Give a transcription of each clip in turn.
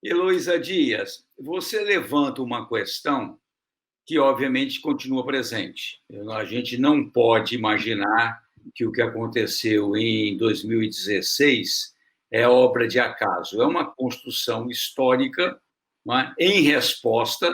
Heloísa Dias, você levanta uma questão que, obviamente, continua presente. A gente não pode imaginar que o que aconteceu em 2016 é obra de acaso. É uma construção histórica, não é? Em resposta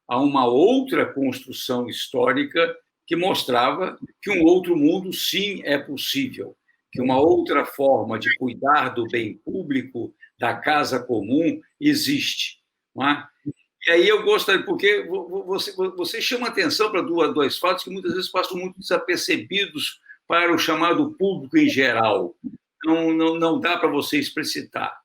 a uma outra construção histórica que mostrava que um outro mundo, sim, é possível, que uma outra forma de cuidar do bem público, da casa comum, existe. Não é? E aí eu gostaria, porque você chama atenção para dois fatos que muitas vezes passam muito desapercebidos para o chamado público em geral. Não dá para você explicitar.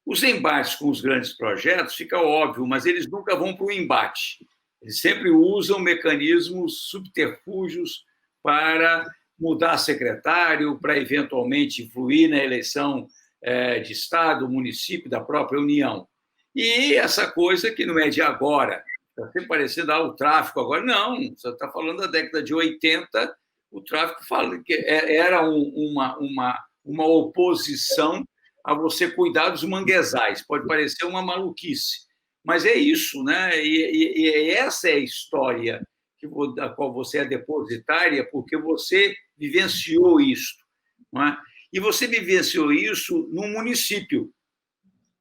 Os embates com os grandes projetos fica óbvio, mas eles nunca vão para o embate. Eles sempre usam mecanismos subterfúgios para mudar secretário, para eventualmente influir na eleição de Estado, município, da própria União. E essa coisa que não é de agora, está sempre parecendo o tráfico agora. Não, você está falando da década de 80, o tráfico fala que era uma oposição a você cuidar dos manguezais. Pode parecer uma maluquice, mas é isso, né? E essa é a história da qual você é depositária, porque você vivenciou isso. Não é? E você vivenciou isso num município.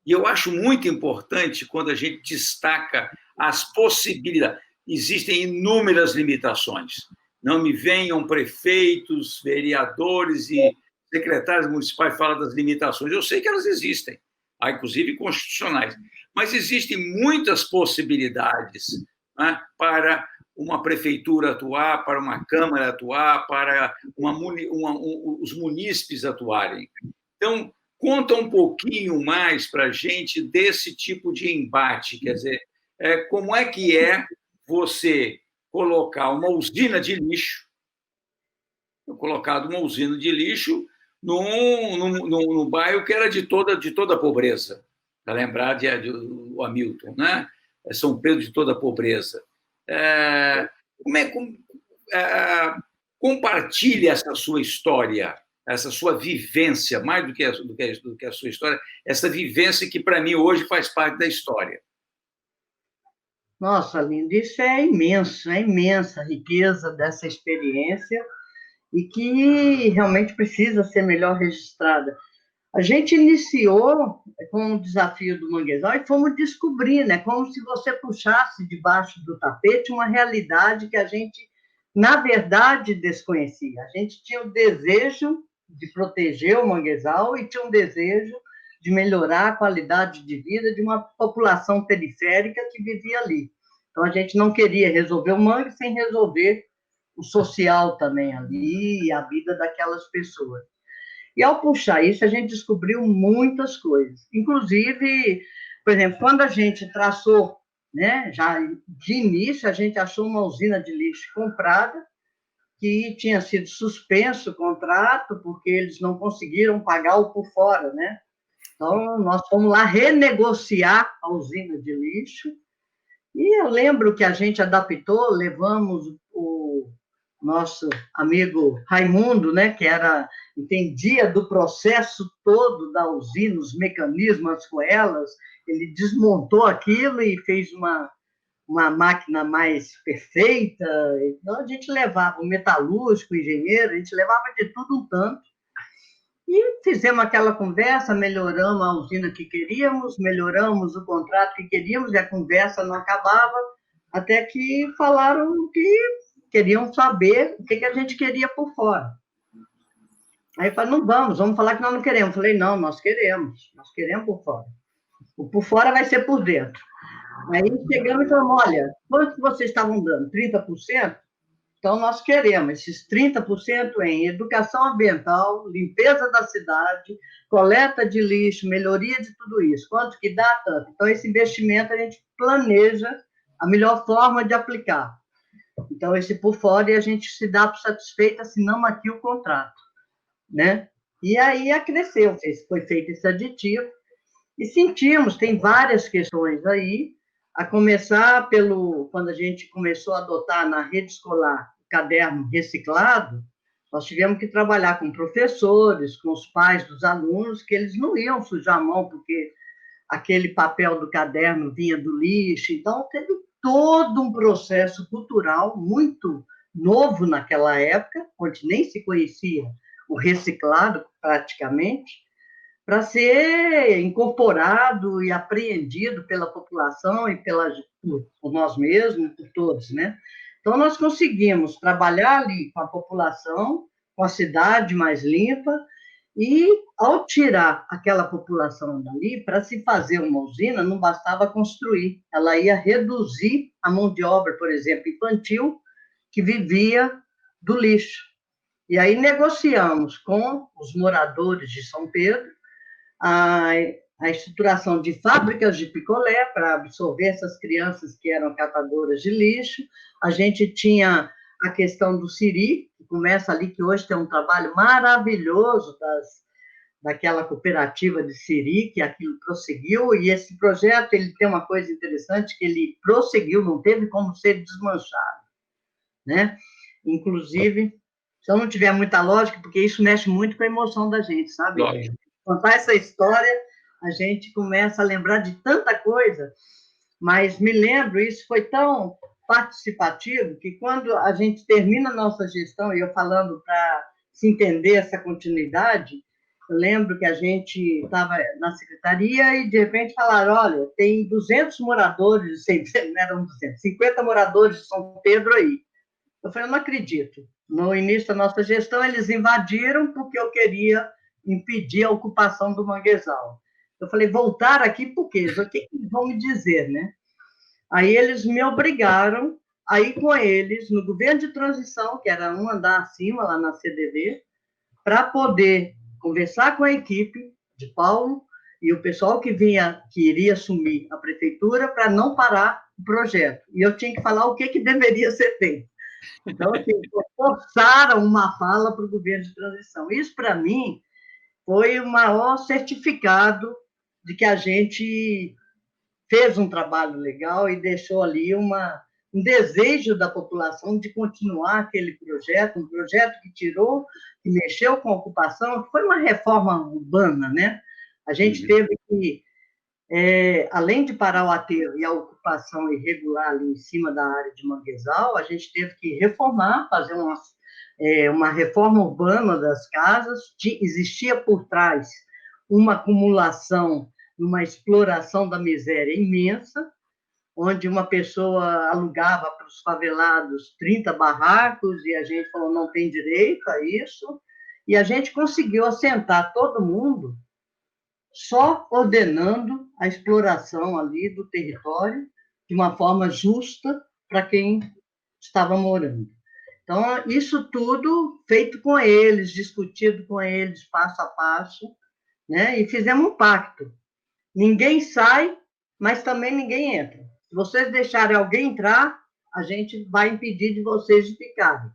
E eu acho muito importante quando a gente destaca as possibilidades. Existem inúmeras limitações. Não me venham prefeitos, vereadores e secretários municipais falar das limitações. Eu sei que elas existem, há inclusive constitucionais, mas existem muitas possibilidades, né, para uma prefeitura atuar, para uma Câmara atuar, para os munícipes atuarem. Então, conta um pouquinho mais para a gente desse tipo de embate, quer dizer, como é que é você colocar uma usina de lixo, num bairro que era de toda a pobreza, para lembrar do Hamilton, né? São Pedro de toda a pobreza. Compartilhe essa sua história, essa sua vivência, mais do que a sua história, essa vivência que, para mim, hoje faz parte da história. Nossa, Lindo, isso é imensa a riqueza dessa experiência e que realmente precisa ser melhor registrada. A gente iniciou com o desafio do manguezal e fomos descobrir, né? Como se você puxasse debaixo do tapete uma realidade que a gente, na verdade, desconhecia. A gente tinha o desejo de proteger o manguezal e tinha um desejo de melhorar a qualidade de vida de uma população periférica que vivia ali. Então, a gente não queria resolver o mangue sem resolver o social também ali e a vida daquelas pessoas. E, ao puxar isso, a gente descobriu muitas coisas. Inclusive, por exemplo, quando a gente traçou, né, já de início, a gente achou uma usina de lixo comprada, que tinha sido suspenso o contrato, porque eles não conseguiram pagar o por fora, né? Então, nós fomos lá renegociar a usina de lixo, e eu lembro que a gente adaptou, levamos o nosso amigo Raimundo, né, que entendia do processo todo da usina, os mecanismos, as coelas, ele desmontou aquilo e fez uma máquina mais perfeita. Então, a gente levava o metalúrgico, o engenheiro, a gente levava de tudo um tanto, e fizemos aquela conversa, melhoramos a usina que queríamos, melhoramos o contrato que queríamos, e a conversa não acabava, até que falaram que queriam saber o que a gente queria por fora. Aí eu falei, não vamos falar que nós não queremos. Eu falei, não, nós queremos por fora. O por fora vai ser por dentro. Aí chegamos e falamos, olha, quanto vocês estavam dando? 30%? Então, nós queremos esses 30% em educação ambiental, limpeza da cidade, coleta de lixo, melhoria de tudo isso. Quanto que dá? Tanto. Então, esse investimento a gente planeja a melhor forma de aplicar. Então, esse por fora, e a gente se dá por satisfeito, assinamos aqui o contrato, né? E aí cresceu, foi feito esse aditivo, e sentimos, tem várias questões aí, a começar quando a gente começou a adotar na rede escolar o caderno reciclado, nós tivemos que trabalhar com professores, com os pais dos alunos, que eles não iam sujar a mão, porque aquele papel do caderno vinha do lixo, então teve todo um processo cultural muito novo naquela época, onde nem se conhecia o reciclado praticamente, para ser incorporado e apreendido pela população e por nós mesmos, por todos, né? Então, nós conseguimos trabalhar ali com a população, com a cidade mais limpa, e, ao tirar aquela população dali, para se fazer uma usina, não bastava construir, ela ia reduzir a mão de obra, por exemplo, infantil, que vivia do lixo. E aí negociamos com os moradores de São Pedro a, a estruturação de fábricas de picolé para absorver essas crianças que eram catadoras de lixo. A gente tinha a questão do siri, que começa ali, que hoje tem um trabalho maravilhoso daquela cooperativa de siri, que aquilo prosseguiu, e esse projeto ele tem uma coisa interessante, que ele prosseguiu, não teve como ser desmanchado, né? Inclusive, se eu não tiver muita lógica, porque isso mexe muito com a emoção da gente, sabe? Lógico. Contar essa história, a gente começa a lembrar de tanta coisa, mas me lembro, isso foi tão participativo, que quando a gente termina a nossa gestão, e eu falando para se entender essa continuidade, eu lembro que a gente estava na secretaria e, de repente, falaram, olha, tem 200 moradores, não eram 200, 50 moradores de São Pedro aí. Eu falei, eu não acredito. No início da nossa gestão, eles invadiram porque eu queria impedir a ocupação do manguezal. Eu falei, voltar aqui por quê? O que eles vão me dizer, né? Aí eles me obrigaram a ir com eles no governo de transição, que era um andar acima, lá na CDV, para poder conversar com a equipe de Paulo e o pessoal que iria assumir a prefeitura para não parar o projeto. E eu tinha que falar o que deveria ser feito. Então, assim, forçaram uma fala para o governo de transição. Isso, para mim, foi o maior certificado de que a gente fez um trabalho legal e deixou ali um desejo da população de continuar aquele projeto, um projeto que tirou, que mexeu com a ocupação, que foi uma reforma urbana, né? A gente teve que, além de parar o aterro e a ocupação irregular ali em cima da área de manguezal, a gente teve que reformar, fazer uma reforma urbana das casas, existia por trás uma acumulação, uma exploração da miséria imensa, onde uma pessoa alugava para os favelados 30 barracos e a gente falou, não tem direito a isso, e a gente conseguiu assentar todo mundo só ordenando a exploração ali do território de uma forma justa para quem estava morando. Então, isso tudo feito com eles, discutido com eles, passo a passo, né? E fizemos um pacto. Ninguém sai, mas também ninguém entra. Se vocês deixarem alguém entrar, a gente vai impedir de vocês de ficarem.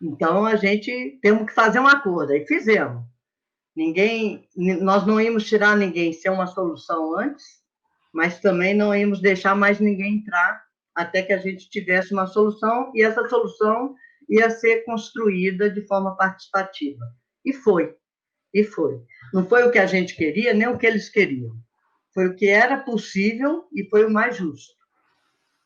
Então, a gente temos que fazer um acordo. Aí fizemos. Nós não íamos tirar ninguém sem uma solução antes, mas também não íamos deixar mais ninguém entrar até que a gente tivesse uma solução, e essa solução ia ser construída de forma participativa. E foi. Não foi o que a gente queria, nem o que eles queriam. Foi o que era possível e foi o mais justo.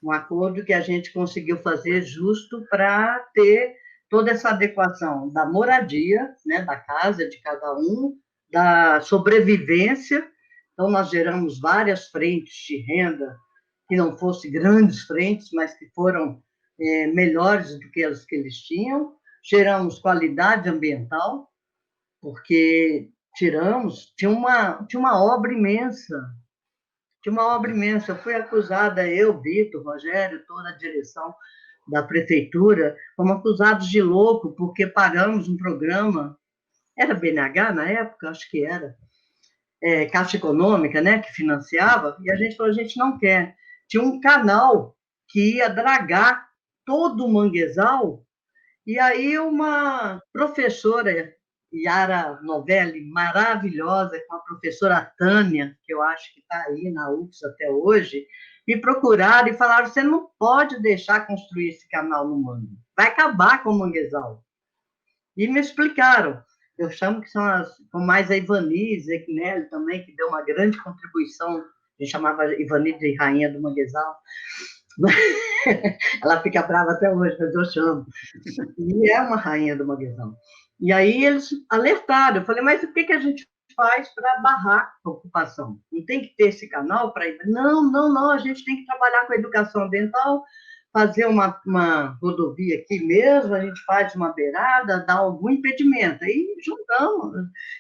Um acordo que a gente conseguiu fazer justo para ter toda essa adequação da moradia, né, da casa de cada um, da sobrevivência. Então, nós geramos várias frentes de renda, que não fossem grandes frentes, mas que foram melhores do que as que eles tinham. Geramos qualidade ambiental, porque tinha uma obra imensa. Eu fui acusada, eu, Vitor, Rogério, toda a direção da prefeitura, fomos acusados de louco, porque paramos um programa, era BNH na época, acho que era, Caixa Econômica, né, que financiava, e a gente falou, a gente não quer. Tinha um canal que ia dragar todo o manguezal, e aí uma professora, Yara Novelli, maravilhosa, com a professora Tânia, que eu acho que está aí na UFS até hoje, me procuraram e falaram, você não pode deixar construir esse canal no Mangue, vai acabar com o manguezal. E me explicaram, Eu chamo que são com mais a Ivani Zequinelli também, que deu uma grande contribuição. A gente chamava Ivani de rainha do manguezal. Ela fica brava até hoje, mas eu chamo. E é uma rainha do manguezal. E aí eles alertaram. Eu falei, mas o que a gente faz para barrar a ocupação? Não tem que ter esse canal para... Não, não, não, a gente tem que trabalhar com a educação ambiental, fazer uma rodovia aqui mesmo, a gente faz uma beirada, dá algum impedimento. Aí juntamos,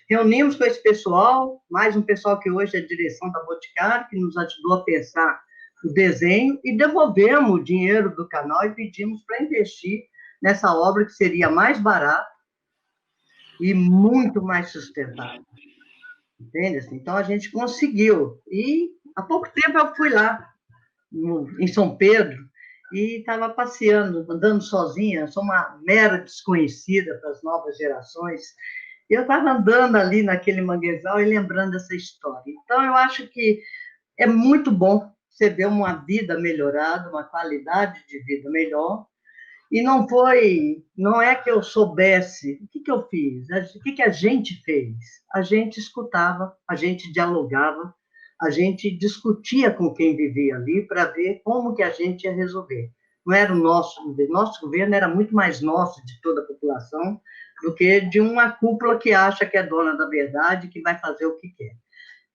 reunimos com esse pessoal, mais um pessoal que hoje é a direção da Boticário, que nos ajudou a pensar o desenho, e devolvemos o dinheiro do canal e pedimos para investir nessa obra que seria mais barata e muito mais sustentável. Entende? Então, a gente conseguiu. E há pouco tempo eu fui lá, em São Pedro, e estava passeando, andando sozinha, sou uma mera desconhecida para as novas gerações. Eu estava andando ali naquele manguezal e lembrando dessa história. Então, eu acho que é muito bom você ver uma vida melhorada, uma qualidade de vida melhor. E não é que eu soubesse. O que eu fiz? O que a gente fez? A gente escutava, a gente dialogava, a gente discutia com quem vivia ali para ver como que a gente ia resolver. Não era o nosso governo era muito mais nosso, de toda a população, do que de uma cúpula que acha que é dona da verdade, que vai fazer o que quer.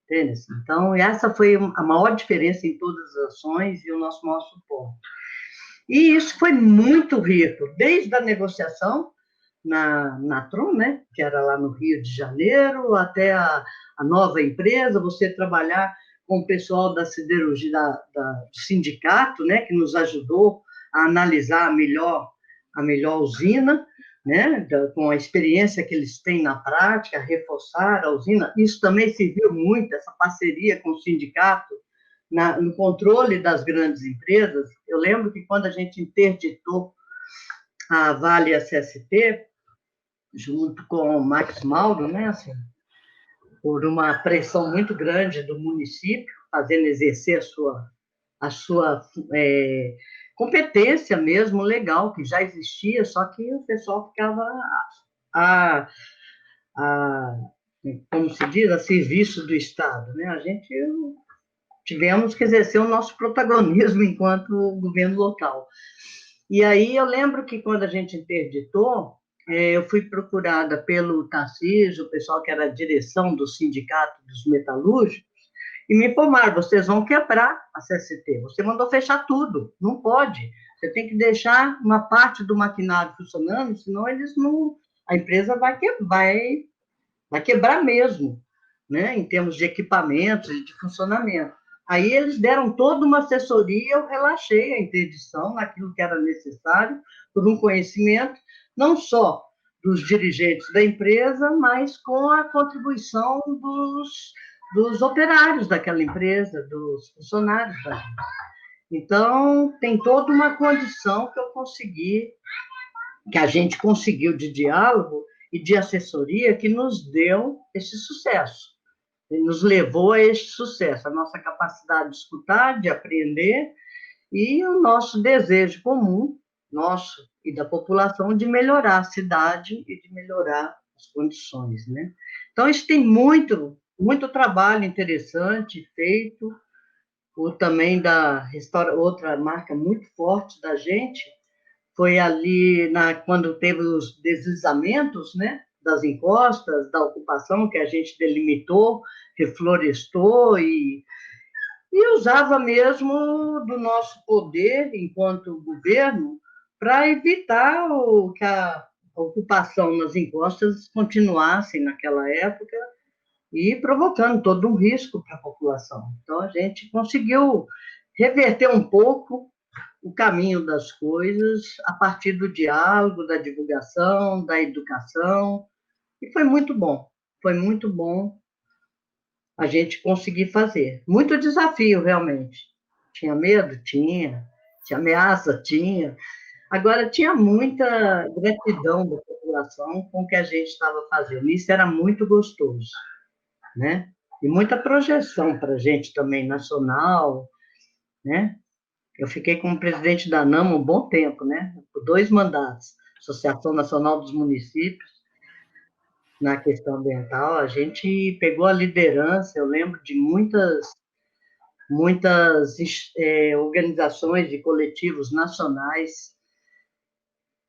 Entende? Então, essa foi a maior diferença em todas as ações e o nosso maior suporte. E isso foi muito rico, desde a negociação na Tron, né, que era lá no Rio de Janeiro, até a nova empresa, você trabalhar com o pessoal da siderurgia, do sindicato, né, que nos ajudou a analisar a melhor usina, né, com a experiência que eles têm na prática, reforçar a usina. Isso também serviu muito, essa parceria com o sindicato, no controle das grandes empresas. Eu lembro que quando a gente interditou a Vale SST, junto com o Max Mauro, né, assim, por uma pressão muito grande do município, fazendo exercer a sua competência mesmo legal, que já existia, só que o pessoal ficava a, a como se diz, a serviço do Estado. Né? A gente tivemos que exercer o nosso protagonismo enquanto governo local. E aí eu lembro que quando a gente interditou, eu fui procurada pelo Tarcísio, o pessoal que era a direção do Sindicato dos Metalúrgicos, e me informaram, vocês vão quebrar a CST, você mandou fechar tudo, não pode, você tem que deixar uma parte do maquinário funcionando, senão eles não, a empresa vai quebrar mesmo, né, em termos de equipamentos e de funcionamento. Aí eles deram toda uma assessoria, eu relaxei a interdição naquilo que era necessário, por um conhecimento, não só dos dirigentes da empresa, mas com a contribuição dos operários daquela empresa, dos funcionários da empresa. Então, tem toda uma condição que a gente conseguiu de diálogo e de assessoria que nos deu esse sucesso, nos levou a esse sucesso, a nossa capacidade de escutar, de aprender e o nosso desejo comum, nosso e da população, de melhorar a cidade e de melhorar as condições, né? Então, isso tem muito, muito trabalho interessante feito, também outra marca muito forte da gente, foi ali quando teve os deslizamentos, né, das encostas, da ocupação que a gente delimitou, reflorestou e usava mesmo do nosso poder enquanto governo para evitar que a ocupação nas encostas continuasse naquela época e provocando todo um risco para a população. Então, a gente conseguiu reverter um pouco o caminho das coisas a partir do diálogo, da divulgação, da educação, e foi muito bom a gente conseguir fazer. Muito desafio, realmente. Tinha medo? Tinha. Tinha ameaça? Tinha. Agora, tinha muita gratidão da população com o que a gente estava fazendo. Isso era muito gostoso, né? E muita projeção para a gente também, nacional, né? Eu fiquei como presidente da ANAMA um bom tempo, né? Por 2 mandatos, Associação Nacional dos Municípios, na questão ambiental. A gente pegou a liderança, eu lembro de muitas organizações de coletivos nacionais,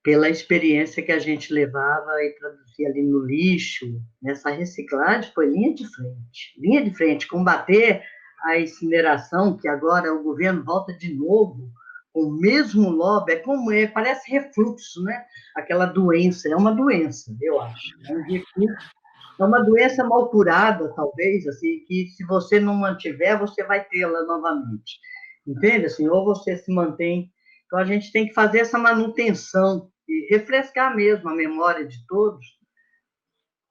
pela experiência que a gente levava e traduzia ali no lixo, nessa reciclagem, foi linha de frente, combater a incineração, que agora o governo volta de novo, com o mesmo lobby, parece refluxo, né? Aquela doença, é uma doença, eu acho, é um refluxo, é uma doença mal curada, talvez, assim, que se você não mantiver, você vai tê-la novamente, entende? Assim, ou você se mantém. Então, a gente tem que fazer essa manutenção e refrescar mesmo a memória de todos.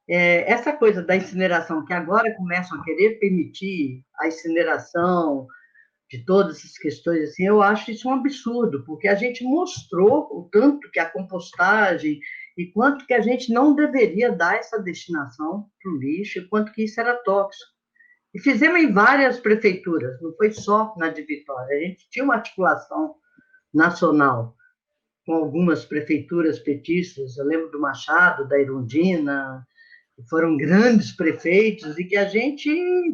Essa coisa da incineração, que agora começam a querer permitir a incineração de todas essas questões, assim, eu acho isso um absurdo, porque a gente mostrou o tanto que a compostagem e quanto que a gente não deveria dar essa destinação para o lixo, e quanto que isso era tóxico. E fizemos em várias prefeituras, não foi só na de Vitória, a gente tinha uma articulação nacional com algumas prefeituras petistas, eu lembro do Machado, da Irundina, que foram grandes prefeitos, e que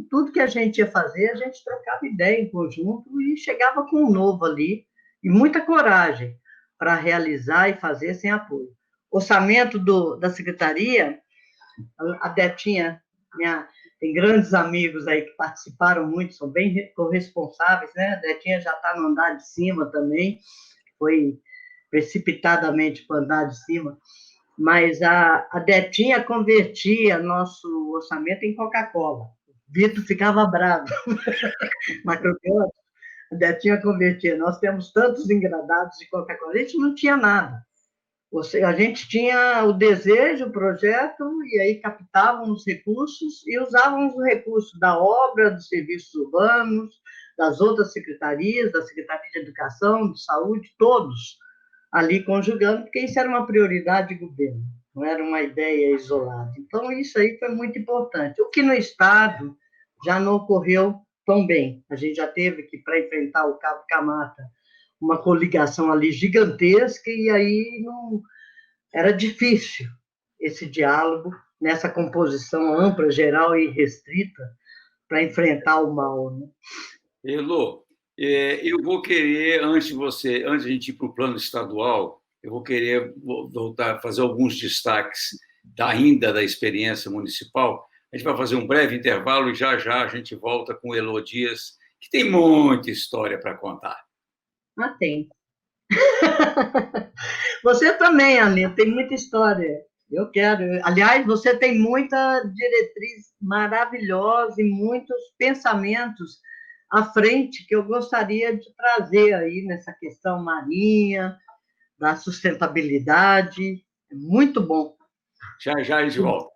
tudo que a gente ia fazer, a gente trocava ideia em conjunto e chegava com um novo ali, e muita coragem para realizar e fazer sem apoio. Orçamento da secretaria, a Betinha, tem grandes amigos aí que participaram muito, são bem corresponsáveis, né? A Betinha já está no andar de cima também, foi precipitadamente para o andar de cima, mas a Betinha convertia nosso orçamento em Coca-Cola. Vitor ficava bravo. Macrobiótico, a Betinha convertia. Nós temos tantos engradados de Coca-Cola. A gente não tinha nada. A gente tinha o desejo, o projeto, e aí captávamos recursos e usávamos os recursos da obra, dos serviços urbanos, das outras secretarias, da Secretaria de Educação, de Saúde, todos ali conjugando, porque isso era uma prioridade de governo, não era uma ideia isolada. Então, isso aí foi muito importante. O que no Estado já não ocorreu tão bem. A gente já teve que, para enfrentar o Cabo Camata, uma coligação ali gigantesca, e aí não era difícil esse diálogo nessa composição ampla, geral e restrita para enfrentar o mal, né? Elô, eu vou querer, antes de a gente ir para o plano estadual, eu vou querer voltar a fazer alguns destaques ainda da experiência municipal. A gente vai fazer um breve intervalo e já já a gente volta com o Elô Dias, que tem muita história para contar. Ah, tem. Você também, Aline, tem muita história. Eu quero. Aliás, você tem muita diretriz maravilhosa e muitos pensamentos à frente que eu gostaria de trazer aí nessa questão marinha, da sustentabilidade. É muito bom. Já já a gente volta.